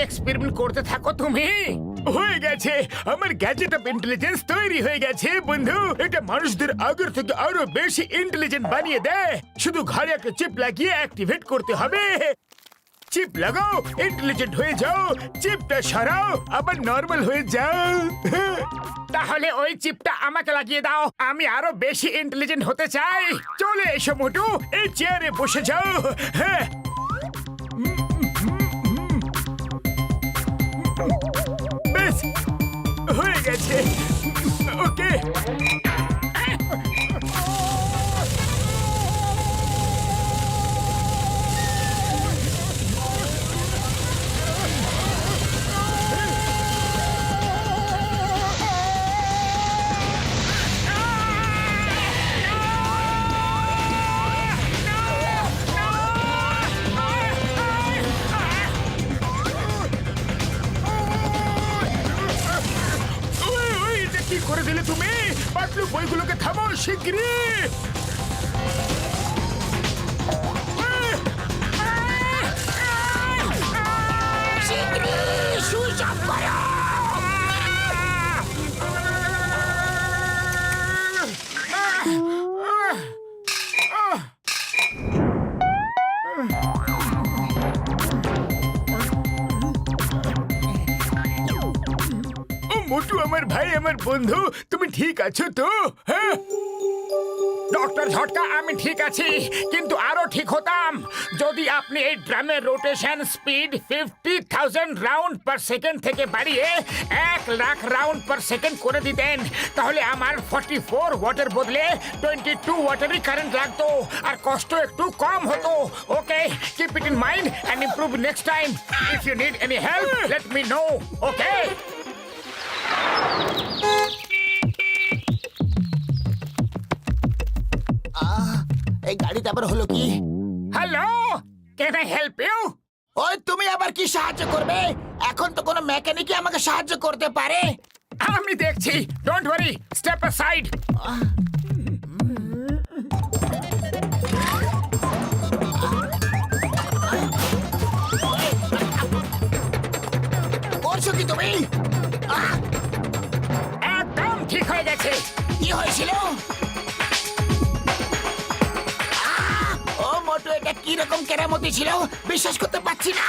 Experiment করতে থাকো তুমি। হয়ে গেছে, আমার গ্যাজেট অফ ইন্টেলিজেন্স তৈরি হয়ে গেছে বন্ধু। এটা মানুষদের আগের থেকে আরো বেশি ইন্টেলিজেন্ট বানিয়ে দেয়। শুধু ঘরে একটা চিপ লাগিয়ে অ্যাক্টিভেট করতে হবে। চিপ লাগাও, ইন্টেলিজেন্ট হয়ে যাও। চিপটা সরাও, আবার নরমাল হয়ে যাও। তাহলে ওই চিপটা আমাকে লাগিয়ে দাও, আমি আরো বেশি ইন্টেলিজেন্ট হতে চাই। চলে এসো মোটু, এই চেয়ারে বসে যাও। হ্যাঁ, বেশ হয়ে গেছে। ওকে, কি করে দিলে তুমি? পাতলু বইগুলোকে থামাও শিগগিরই। মোটু আমার ভাই, আমার বন্ধু, তুমি ঠিক আছো তো? হ্যাঁ ডক্টর ঝটকা, আমি ঠিক আছি, কিন্তু আরো ঠিক হতাম যদি আপনি এই ড্রামের rotation speed 50,000 round per second থেকে বাড়িয়ে 1,00,000 রাউন্ড পার সেকেন্ড করে দিতেন। তাহলে আমার 44 ওয়াটের বদলে 22 ওয়াটেরই কারেন্ট লাগতো, আর কষ্ট একটু কম হতো। Okay, keep it in mind and improve next time. If you need any help let me know. Okay, এই গাড়িতে আবার হলো কি? Hello, can I help you? ওই তুমি আবার কি সাহায্য করবে? এখন তো কোনো মেকানিকই আমাকে সাহায্য করতে পারে। আমি দেখছি, ডোন্ট ওয়ারি, স্টেপ অ্যাসাইড। করছো কি তুমি? একদম ঠিক হয়ে গেছে। কি হয়েছিল? ও মোটু, এটা কি রকম কেরামতি ছিল? বিশ্বাস করতে পারছি না।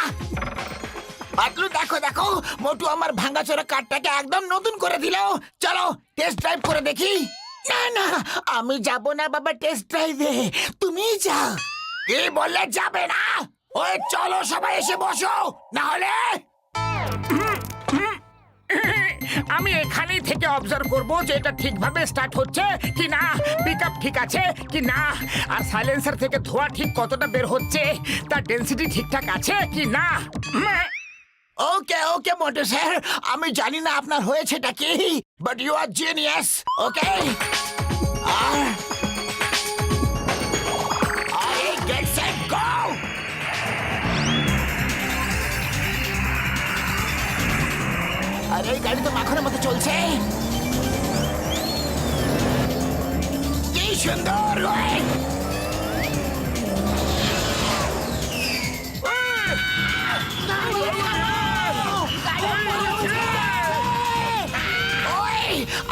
পাতলু দেখো দেখো, মোটু আমার ভাঙাচোরা কারটাকে একদম নতুন করে দিল। চলো টেস্ট ড্রাইভ করে দেখি। না না, আমি যাব না বাবা টেস্ট ড্রাইভে, তুমি যাও। কি বললে যাবে না? ওই চলো সবাই এসে বসো, না হলে আমি এখানেই থেকে অবজার্ভ করব যে এটা ঠিকভাবে স্টার্ট হচ্ছে কি না, পিকআপ ঠিক আছে কি না, আর সাইলেন্সার থেকে ধোঁয়া ঠিক কতটা বের হচ্ছে, তার ডেনসিটি ঠিকঠাক আছে কি না। ওকে ওকে মোটু স্যার, আমি জানি না আপনার হয়েছেটা কি, but you are genius. Okay, get set go. আরে এই গাড়ি তো মাখনের মতো চলছে। কি সুন্দর!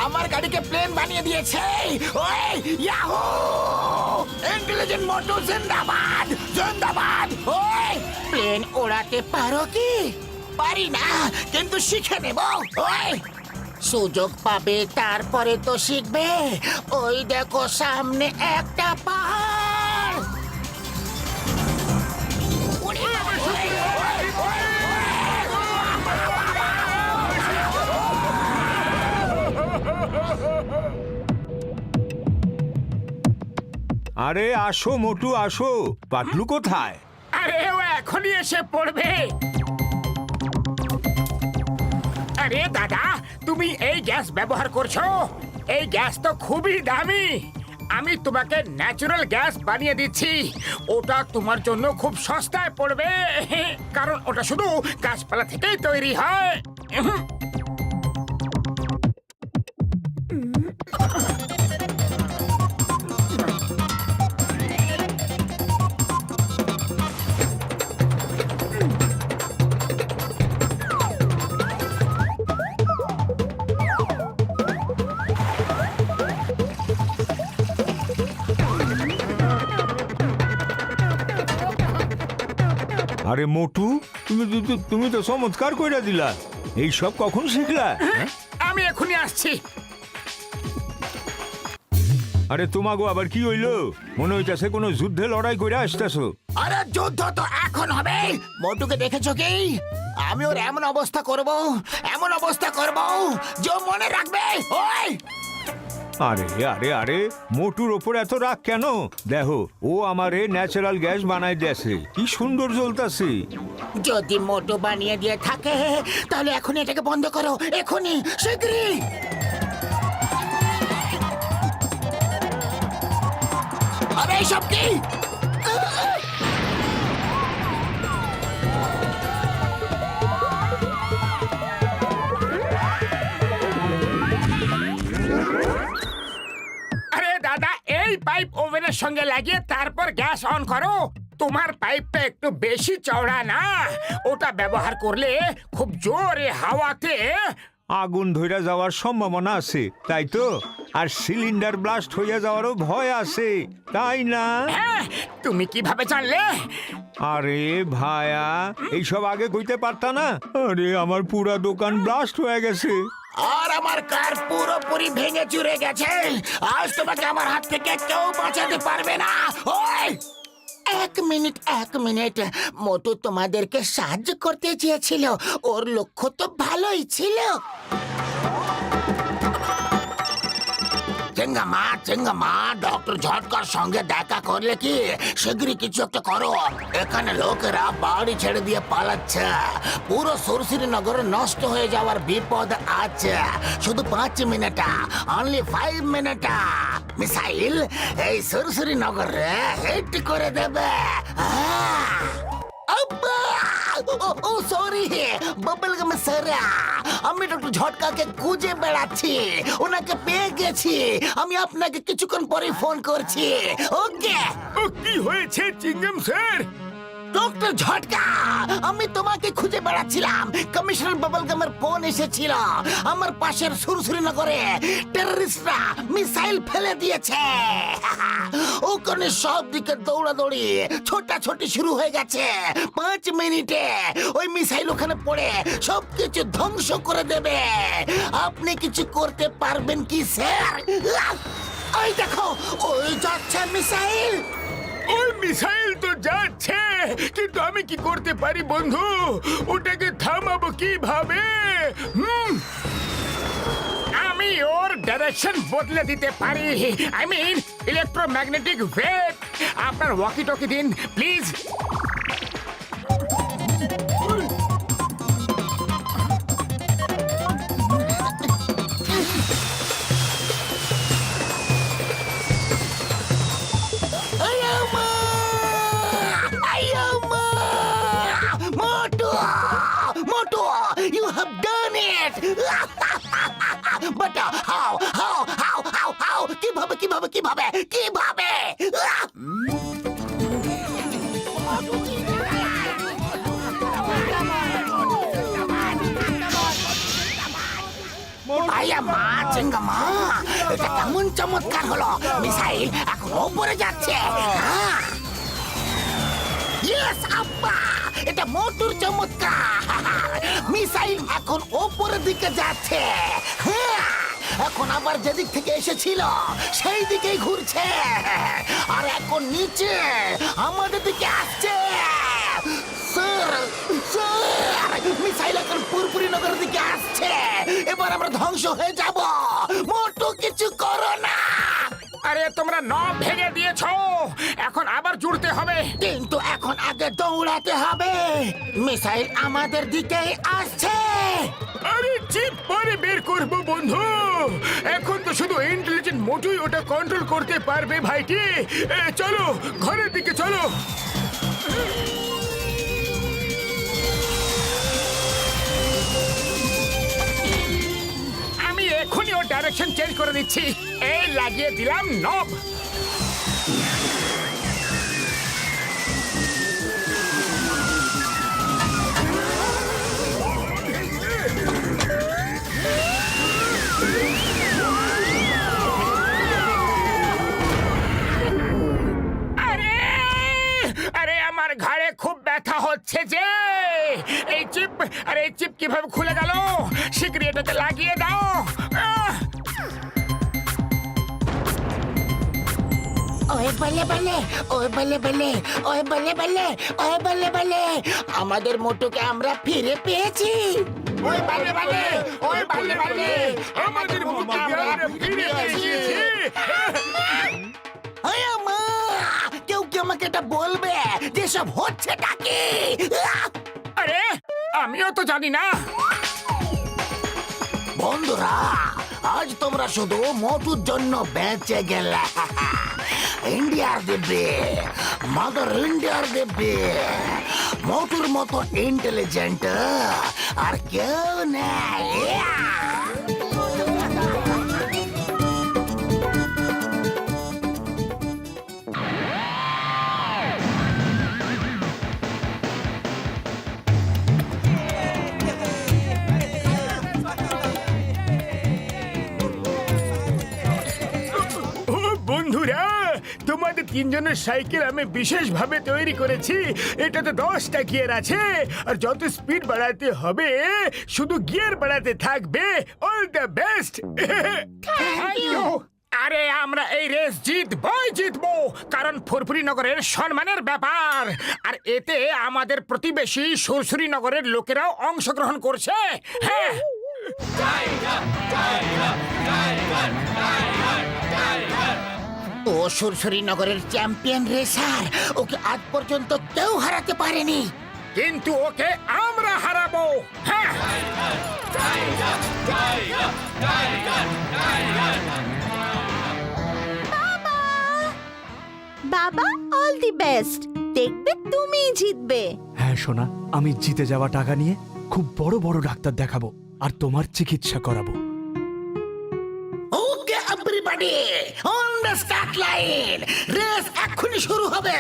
আমার গাড়িকে প্লেন বানিয়ে দিয়েছে। ওই ইয়াহু! ইন্টেলিজেন্ট মোটু জিন্দাবাদ জিন্দাবাদ। ওই প্লেন ওড়াতে পারো কি? পারি না, কিন্তু শিখে নেব। ওই সুযোগ পাবে, তারপরে তো শিখবে। ওই দেখো সামনে একটা পাহাড়। আরে আসো মোটু, আসো। পাতলু কোথায়? আরে ও এখনই এসে পড়বে। আরে দাদা, তুমি এই গ্যাস ব্যবহার করছো? এই গ্যাস তো খুবই দামি। আমি তোমাকে ন্যাচারাল গ্যাস বানিয়ে দিচ্ছি, ওটা তোমার জন্য খুব সস্তায় পড়বে, কারণ ওটা শুধু গাছপালা থেকেই তৈরি হয়। আরে মোটু, তুমি তো চমৎকার কইরা দিলা। এইসব কখন শিখলা? আমি এখনই আসছি। আরে তোমাগো আবার কি হইলো? মনে হইতাছে কোনো যুদ্ধে লড়াই কইরা আসতেছো। আরে যুদ্ধ তো এখন হবে। মোটুকে দেখেছো কি? আমি ওর এমন অবস্থা করব যে ও মনে রাখবে। ওই আরে আরে আরে, মোটুর ওপর এত রাগ কেন? দেখো, ও আমারে ন্যাচারাল গ্যাস বানাই দিয়েছে, কি সুন্দর জ্বলতাছে। যদি মোটু বানিয়ে দিয়ে থাকে তাহলে এখন এটাকে বন্ধ করো, এখনই, শীঘ্রই। আরে সব কি? আরে দাদা, এই পাইপ ওভেনের সঙ্গে লাগিয়ে তারপর গ্যাস অন করো। তোমার পাইপটা একটু বেশি চওড়া না, ওটা ব্যবহার করলে খুব জোরে হাওয়াতে আগুন ধইরা যাওয়ার সম্ভাবনা আছে, তাই তো? আর সিলিন্ডার ব্লাস্ট হইয়া যাওয়ারও ভয় আছে, তাই না? হ্যাঁ, তুমি কিভাবে জানলে? আরে ভায়া, এইসব আগে কইতে পারতা না? আরে আমার পুরা দোকান ব্লাস্ট হয়ে গেছে। আর আমার কার পুরোপুরি ভেঙে চুরে গেছে। আজ তোমাকে আমার হাত থেকে কেউ বাঁচাতে পারবে না। ওই এক মিনিট, মোটু তোমাদেরকে সাহায্য করতে চেয়েছিল, ওর লক্ষ্য তো ভালোই ছিল। চেঙ্গামা, ডক্টর ঝটকার সঙ্গে দেখা করলে কি? শীঘ্রই কিছু একটা করো। এখানে লোকেরা বাড়ি ছেড়ে দিয়ে পালাচ্ছে। পুরো সুরসুরি নগর নষ্ট হয়ে যাওয়ার বিপদ আছে। শুধু 5 মিনিট, অনলি 5 মিনিট। মিসাইল এই সুরসুরি নগরে হিট করে দেবে। ও সরি, বাবল গাম সারা। আমি ডক্টর ঝটকাকে খুঁজে বেড়াচ্ছি, ওনাকে পেয়ে গেছি। আমি আপনাকে কিছুক্ষণ পরে ফোন করছি। ওকে। ও, কি হয়েছে চিঙ্গম স্যার? ডক্টর ঝটকা, আমি তোমাকে খুঁজে বেড়াচ্ছিলাম। কমিশনার বাবলগামের ফোন এসেছিল। আমার পাশের সুরসুরি নগরে টেররিস্টরা মিসাইল ফেলে দিয়েছে। ওখানে সব দিকে দৌড়াদৌড়ি, ছোটাছুটি শুরু হয়ে গেছে। 5 মিনিটে ওই মিসাইল ওখানে পড়ে সবকিছু ধ্বংস করে দেবে। আপনি কিছু করতে পারবেন কি স্যার? ওই দেখো, ওই যাচ্ছে মিসাইল। ওই মিসাইল তো যাচ্ছে, কিন্তু আমি কি করতে পারি বন্ধু? ওটাকে থামাবো কিভাবে? আমি ওর ডাইরেকশন বদলে দিতে পারি। I mean electromagnetic wave. আপনার ওয়াকি টকি দিন please. Motu, you have done it! But how? কিভাবে? আয়া মা, চেঙ্গামা, এটা কেমন চমৎকার হলো! মিসাইল এখন ওপরে যাচ্ছে। ইয়েস আব্বা, এটা মোটুর চমৎকার। মিসাইল এখন ওপরের দিকে যাচ্ছে। এখন আবার যেদিক থেকে এসেছিল সেই দিকেই ঘুরছে, আর এখন নিচে আমাদের দিকে আসছে। মিসাইল এখন পুরপুরি নগরের দিকে আসছে। এবার আমরা ধ্বংস হয়ে যাব। মোটু কিছু করো না। আরে তোমরা নব ভেঙে দিয়েছো, এখন আবার জুড়তে হবে। কিন্তু এখন আগে দৌড়াতে হবে। মিসাইল আমাদের দিকেই আসছে। আরে চিপ পরে বের করবো বন্ধু। এখন তো শুধু ইন্টেলিজেন্ট মোটুই ওটা কন্ট্রোল করতে পারবে ভাইটি। চলো ঘরের দিকে চলো। আমি এখনই ওর ডাইরেকশন চেঞ্জ করে দিচ্ছি। এই লাগিয়ে দিলাম নব। আরে আমার ঘাড়ে খুব ব্যথা হচ্ছে। যাচ্ছে যে এই চিপ, আর এই চিপ কিভাবে খুলে গেল? শিগগিরই এটাতে লাগিয়ে দাও। আহ! ওই বলে বলে, ওই বলে বলে, ওই বলে বলে, ওই বলে বলে, আমাদের মোটুকে আমরা ফিরে পেয়েছি। ওই বলে বলে, ওই বলে বলে, আমাদের মোটুকে আমরা ফিরে পেয়েছি। ওই মা, কেউ কি আমাকে এটা বলবে যে সব হচ্ছেটা কি? আরে আমিও তো জানি না। বন্ধুরা, আজ তোমরা শুধু মোটুর জন্য বেঁচে গেলে। ইন্ডিয়ার দিব্যে, মাদার ইন্ডিয়ার দিব্যে, মোটুর মতো ইন্টেলিজেন্ট আর কেউ নেই। ও বন্ধুরা, তোমাদের তিনজনের সাইকেল আমি বিশেষভাবে তৈরি করেছি। এটাতে 10টা গিয়ার আছে, আর যত স্পিড বাড়াতে হবে শুধু গিয়ার বাড়াতে থাকবে। All the best. আরে আমরা এই রেস জিতবো, কারণ ফুরফুরি নগরের সম্মানের ব্যাপার। আর এতে আমাদের প্রতিবেশী সুরসুরি নগরের লোকেরাও অংশগ্রহণ করছে। হ্যাঁ, ও সুরসুরি নগরের চ্যাম্পিয়ন রেসার, ওকে আজ পর্যন্ত কেউ হারাতে পারেনি। কিন্তু ওকে আমরা হারাবো। হ্যাঁ, বাবা, অল দি বেস্ট। দেখবে তুমিই জিতবে। হ্যাঁ সোনা, আমি জিতে যাওয়া টাকা নিয়ে খুব বড় বড় ডাক্তার দেখাবো আর তোমার চিকিৎসা করাবো। Okay everybody, on the start line. Race এক্ষুনি শুরু হবে।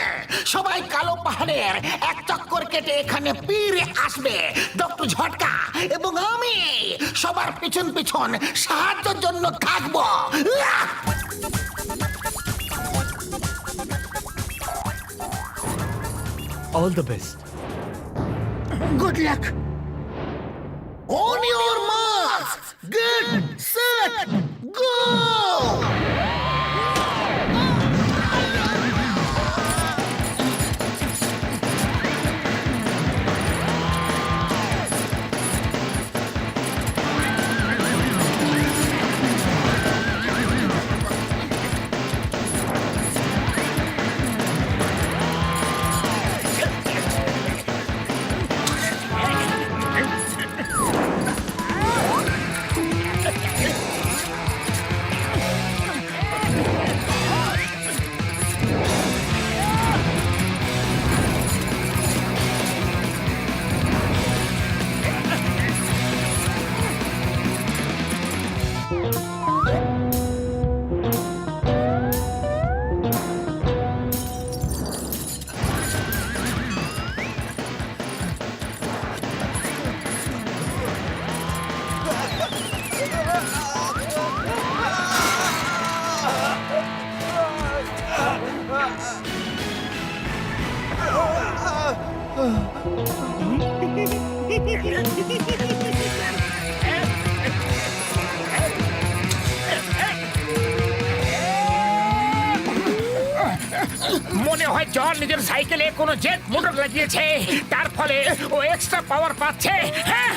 সবাই কালো পাহাড়ের এক চক্কর কেটে এখানে ফিরে আসবে। ডক্টর ঝটকা এবং আমি সবার পিছন পিছন সাহায্যের জন্য থাকবো। All the best. Good luck. On your marks, get set, go! মনে হয় জন নিজের সাইকেলে কোনো জেট মোটর লাগিয়েছে, তার ফলে ও এক্সট্রা পাওয়ার পাচ্ছে। হ্যাঁ,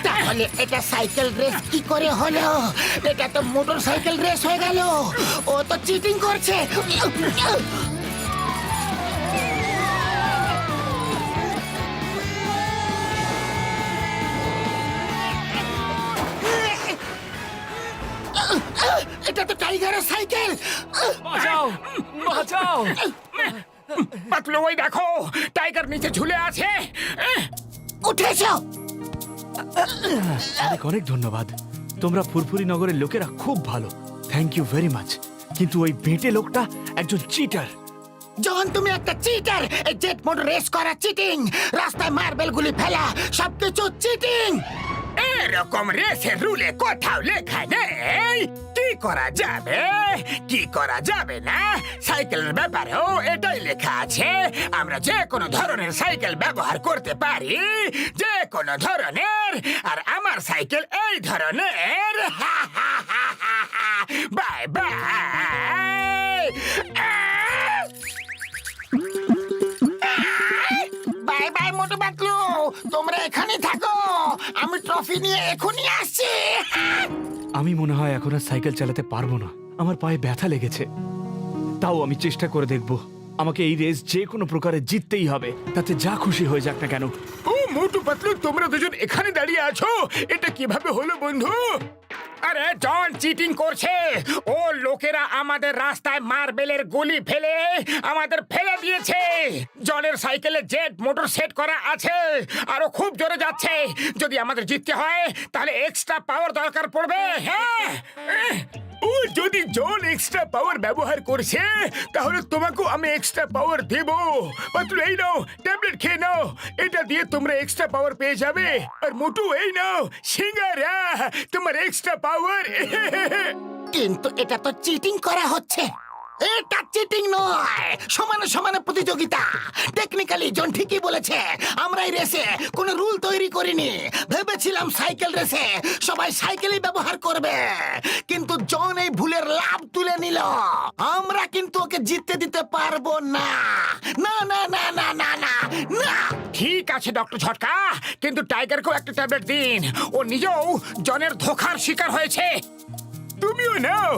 তাহলে এটা সাইকেল রেস কি করে হলো? এটা তো মোটর সাইকেল রেস হয়ে গেল। ও তো চিটিং করছে। এটা তো টাইগারের সাইকেল। বাঁচাও, বাঁচাও। পাতলু ওই দেখো, টাইগার নিচে ঝুলে আছে। উঠেছো? অনেক অনেক ধন্যবাদ। তোমরা ফুরফুরি নগরের লোকেরা খুব ভালো। Thank you very much. কিন্তু ওই বেঁটে লোকটা একজন চিটার। জন, তুমি একটা চিটার। এই জেট মোটর রেস করা চিটিং, রাস্তায় মার্বেল গুলি ফেলা, সবকিছু চিটিং। এরকম রেসের রুলে কোথাও লেখা নেই কি করা যাবে কি করা যাবে না। সাইকেলের ব্যাপারেও এটাই লেখা আছে, আমরা যে কোনো ধরনের সাইকেল ব্যবহার করতে পারি, যে কোনো ধরনের। আর আমার সাইকেল এই ধরনের। Bye bye. Bye bye Motu Patlu, তোমরা এখানে থাকো, আমি ট্রফি নিয়ে এখনই আসছি। আমি মনে হয় এখন আর সাইকেল চালাতে পারবো না, আমার পায়ে ব্যথা লেগেছে। তাও আমি চেষ্টা করে দেখব। আমাকে এই রেস যে কোনো প্রকারে জিততেই হবে, তাতে যা খুশি হয়ে যাক না কেন। ও মোটু পাতলু, তোমরা দুজন এখানে দাঁড়িয়ে আছো, এটা কিভাবে হলো বন্ধু? আরে জন চিটিং করছে। ও লোকেরা আমাদের রাস্তায় মার্বেলের গুলি ফেলে আমাদের ফেলে দিয়েছে। জনের সাইকেলে জেট মোটর সেট করা আছে, আরো খুব জোরে যাচ্ছে। যদি আমাদের জিততে হয় তাহলে এক্সট্রা পাওয়ার দরকার পড়বে। হ্যাঁ, ও যদি জন এক্সট্রা পাওয়ার ব্যবহার করছে তাহলে তোমাকেও আমি এক্সট্রা পাওয়ার দেব। পাতলু এই নাও, ট্যাবলেট খেয়ে নাও, এটা দিয়ে তোমরা এক্সট্রা পাওয়ার পেয়ে যাবে। আর মোটু এই নাও সিঙ্গারা, তোমার এক্সট্রা পাওয়ার। কিন্তু এটা তো চিটিং করা হচ্ছে। এটা চিটিং নয়, সমানে সমানে প্রতিযোগিতা। টেকনিক্যালি জন ঠিকই বলেছে, আমরা এই রেসে কোনো রুল তৈরি করিনি। ভেবেছিলাম সাইকেল রেসে সবাই সাইকেলই ব্যবহার করবে, কিন্তু জন এই ভুলের লাভ তুলে নিল। আমরা কিন্তু ওকে জিততে দিতে পারবো না। না না না না না না না। ঠিক আছে ডক্টর ঝটকা, কিন্তু টাইগারকেও একটা ট্যাবলেট দিন। ও নিজেও জনের ধোঁকার শিকার হয়েছে। তুমিও নাও।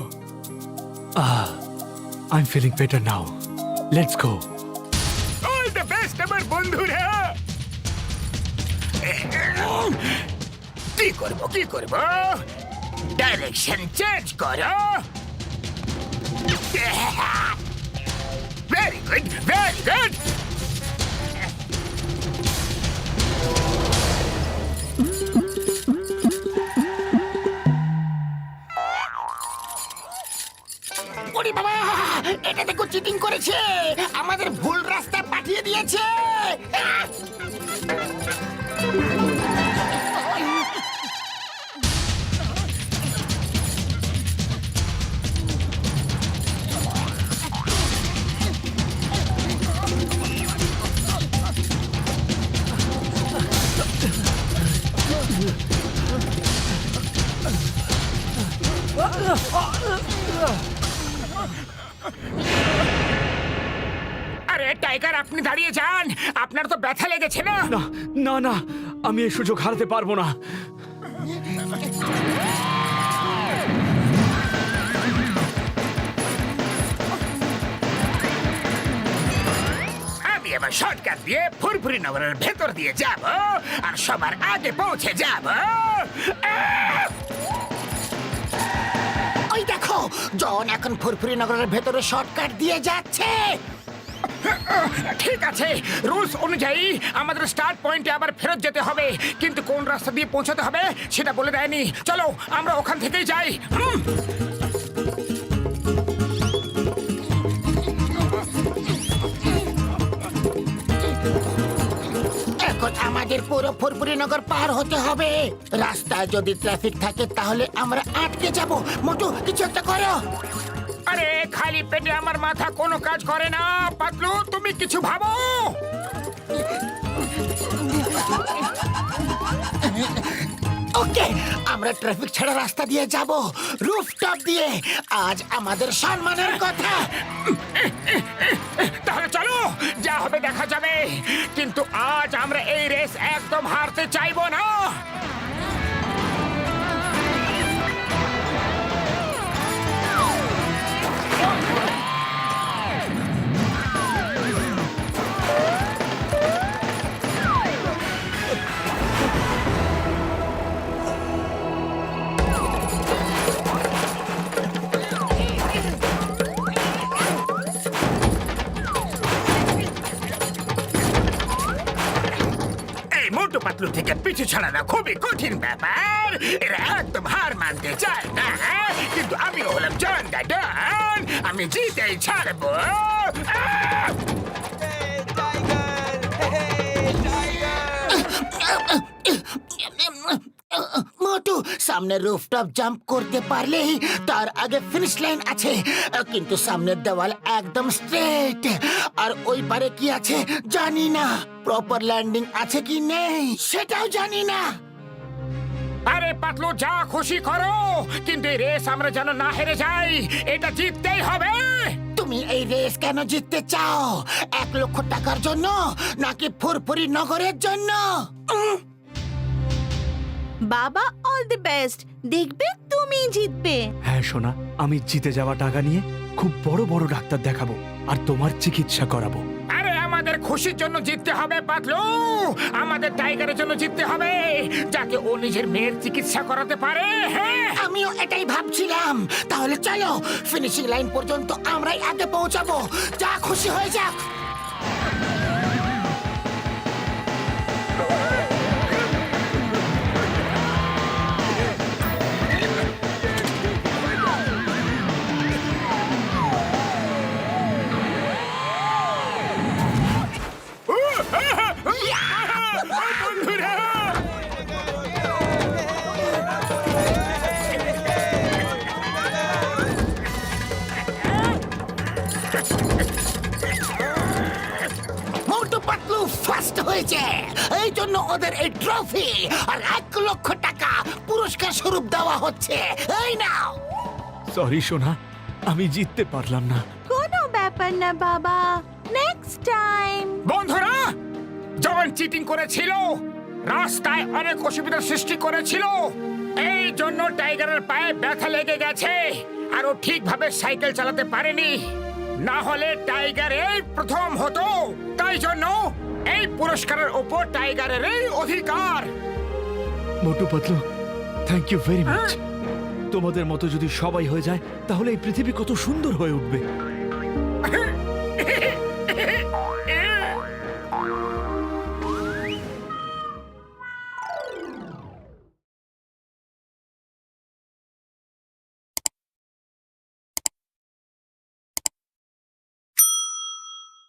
I am feeling better now, let's go. All the best আমার বন্ধুরা। কি করব কি করব, ডাইরেকশন চেঞ্জ করো। Very good very good. ওরে বাবা, এটা দেখো চিটিং করেছে, আমাদের ভুল রাস্তা পাঠিয়ে দিয়েছে। আরে টাইগার, আপনি দাঁড়িয়ে যান, আপনার তো ব্যথা লেগেছে না? না না না, আমি এই সুযোগ হারাতে পারবো না। আমি এবার শর্টকাট দিয়ে ফুরফুরি নগরের ভেতর দিয়ে যাব আর সবার আগে পৌঁছে যাব। ওই দেখো, জন এখন ফুরফুরি নগরের ভেতরে শর্টকাট দিয়ে যাচ্ছে। ঠিক আছে, রুলস অনুযায়ী আমাদের স্টার্ট পয়েন্টে আবার ফেরত যেতে হবে, কিন্তু কোন রাস্তা দিয়ে পৌঁছাতে হবে সেটা বলে দেয়নি। চলো আমরা ওখান থেকেই যাই। এখন আমাদের পুরো ফুরফুরি নগর পার হতে হবে। রাস্তায় যদি ট্রাফিক থাকে তাহলে আমরা আটকে যাব। মোটু, কিছু একটা করো। আরে খালি পেটে আমার মাথা কোনো কাজ করে না। পাতলু, তুমি কিছু ভাবো। ওকে, আমরা ট্রাফিক ছাড়া রাস্তা দিয়ে যাব, রুফটপ দিয়ে। আজ আমাদের সম্মানের কথা। তাহলে চলো, যা হবে দেখা যাবে, কিন্তু আজ আমরা এই রেস একদম হারতে চাইবো না। মোটু পাতলু থেকে পিছু ছাড়ানো খুবই কঠিন ব্যাপার। এরা একদম হার মানতে চায় না, কিন্তু আমি হলাম জন দা ডন, আমি জিতেই ছাড়বো। সামনে রুফটপ জাম্প করতে পারলেই তার আগে ফিনিশ লাইন আছে, কিন্তু সামনের দেওয়াল একদম স্ট্রেট, আর ওই পারে কি আছে জানি না। প্রপার ল্যান্ডিং আছে কি নেই সেটাও জানি না। আরে পাতলু, যা খুশি করো, কিন্তু এই রেস আমরা যেন না হেরে যাই। এটা জিততেই হবে। তুমি এই রেস কেন জিততে চাও? 1,00,000 টাকার জন্য নাকি ফুরফুরি নগরের জন্য? বাবা অল দি বেস্ট, দেখবে তুমি জিতবে। হ্যাঁ সোনা, আমি জিতে যাওয়া টাকা নিয়ে খুব বড় বড় ডাক্তার দেখাবো আর তোমার চিকিৎসা করাবো। আরে আমাদের খুশির জন্য জিততে হবে পাতলু, আমাদের টাইগারের জন্য জিততে হবে, যাতে ও নিজের মেয়ের চিকিৎসা করাতে পারে। হ্যাঁ, আমিও এটাই ভাবছিলাম। তাহলে চলো, ফিনিশিং লাইন পর্যন্ত আমরাই আগে পৌঁছাবো, যা খুশি হয়ে যাক। বন্ধুরা, মোটু পাতলু ফার্স্ট হয়েছে, এই জন্য ওদের এই ট্রফি আর 1,00,000 টাকা পুরস্কার স্বরূপ দেওয়া হচ্ছে। এই নাও। সরি সোনা, আমি জিততে পারলাম না। কোনো ব্যাপার না বাবা, নেক্সট টাইম। বন্ধুরা, জন চিটিং করেছিল, রাস্তায় অনেক অসুবিধার সৃষ্টি করেছিল, এই জন্য টাইগারের পায়ে ব্যথা লেগে গেছে আর ও ঠিকভাবে সাইকেল চালাতে পারেনি। না হলে টাইগার এই প্রথম হতো, তাই জন্য এই পুরস্কারের উপর টাইগারের অধিকার। Motu Patlu, thank you very much. তোমাদের মতো যদি সবাই হয়ে যায় তাহলে এই পৃথিবী কত সুন্দর হয়ে উঠবে।